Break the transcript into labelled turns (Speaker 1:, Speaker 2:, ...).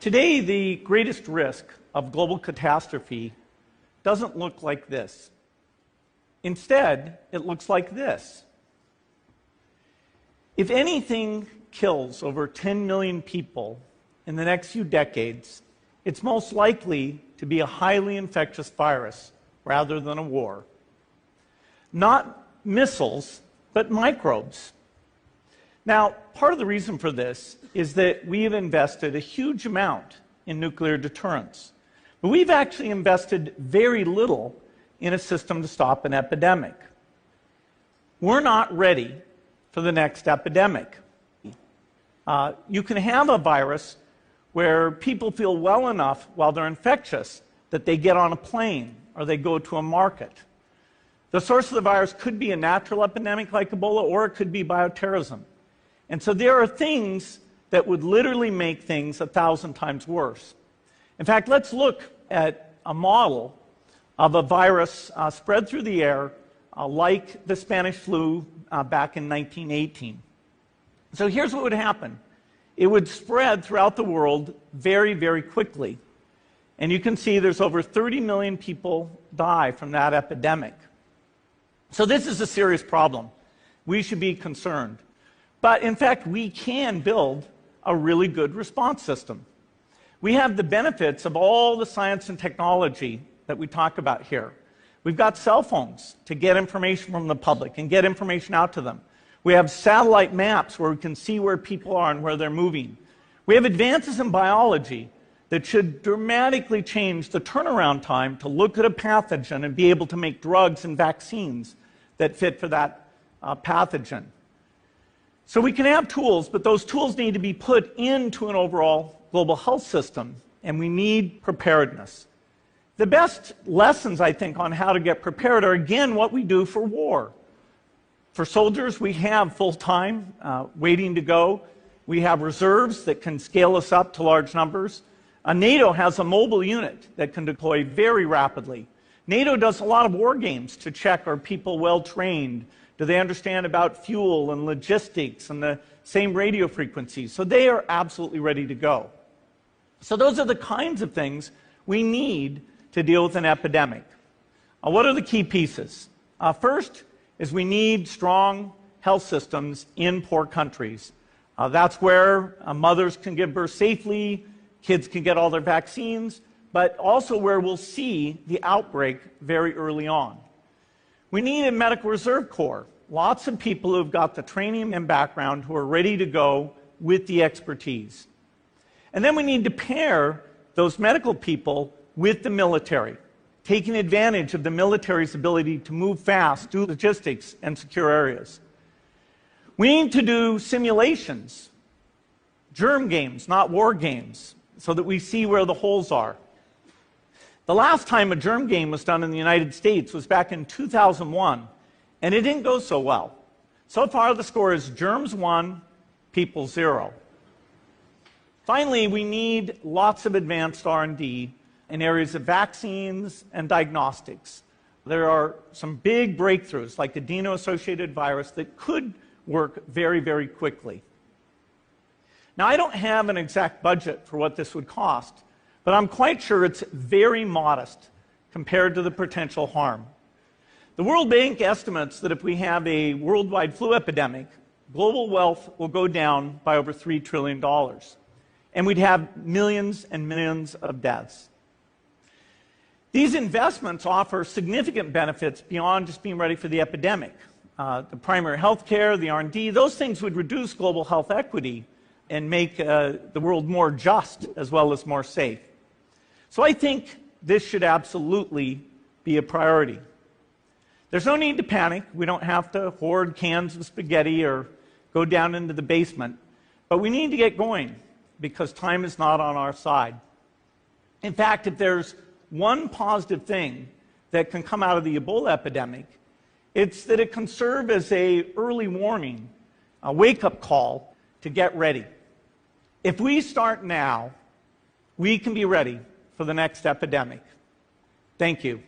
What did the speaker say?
Speaker 1: Today, the greatest risk of global catastrophe doesn't look like this. Instead, it looks like this. If anything kills over 10 million people in the next few decades, it's most likely to be a highly infectious virus rather than a war. Not missiles, but microbes. Now, part of the reason for this is that we have invested a huge amount in nuclear deterrence. But we've actually invested very little in a system to stop an epidemic. We're not ready for the next epidemic. You can have a virus where people feel well enough while they're infectious that they get on a plane or they go to a market. The source of the virus could be a natural epidemic like Ebola, or it could be bioterrorism. And so there are things that would literally make things 1,000 times worse. In fact, let's look at a model of a virus spread through the air like the Spanish flu back in 1918. So here's what would happen. It would spread throughout the world very, very quickly. And you can see there's over 30 million people die from that epidemic. So this is a serious problem. We should be concerned. But in fact, we can build a really good response system. We have the benefits of all the science and technology that we talk about here. We've got cell phones to get information from the public and get information out to them. We have satellite maps where we can see where people are and where they're moving. We have advances in biology that should dramatically change the turnaround time to look at a pathogen and be able to make drugs and vaccines that fit for that pathogen. So we can have tools, but those tools need to be put into an overall global health system, and we need preparedness. The best lessons, I think, on how to get prepared are, again, what we do for war. For soldiers, we have full-time waiting to go. We have reserves that can scale us up to large numbers. NATO has a mobile unit that can deploy very rapidly. NATO does a lot of war games to check, are people well-trained? Do they understand about fuel and logistics and the same radio frequencies? So they are absolutely ready to go. So those are the kinds of things we need to deal with an epidemic. What are the key pieces? First is we need strong health systems in poor countries. That's where mothers can give birth safely, kids can get all their vaccines, but also where we'll see the outbreak very early on. We need a medical reserve corps, lots of people who've got the training and background who are ready to go with the expertise. And then we need to pair those medical people with the military, taking advantage of the military's ability to move fast, do logistics, and secure areas. We need to do simulations, germ games, not war games, so that we see where the holes are. The last time a germ game was done in the United States was back in 2001, and it didn't go so well. So far, the score is germs 1, people 0. Finally, we need lots of advanced R&D in areas of vaccines and diagnostics. There are some big breakthroughs, like the adeno-associated virus, that could work very, very quickly. Now, I don't have an exact budget for what this would cost, but I'm quite sure it's very modest compared to the potential harm. The World Bank estimates that if we have a worldwide flu epidemic, global wealth will go down by over $3 trillion, and we'd have millions and millions of deaths. These investments offer significant benefits beyond just being ready for the epidemic. The primary health care, the R&D, those things would reduce global health equity and make the world more just as well as more safe. So I think this should absolutely be a priority. There's no need to panic. We don't have to hoard cans of spaghetti or go down into the basement. But we need to get going because time is not on our side. In fact, if there's one positive thing that can come out of the Ebola epidemic, it's that it can serve as an early warning, a wake-up call to get ready. If we start now, we can be ready for the next epidemic. Thank you.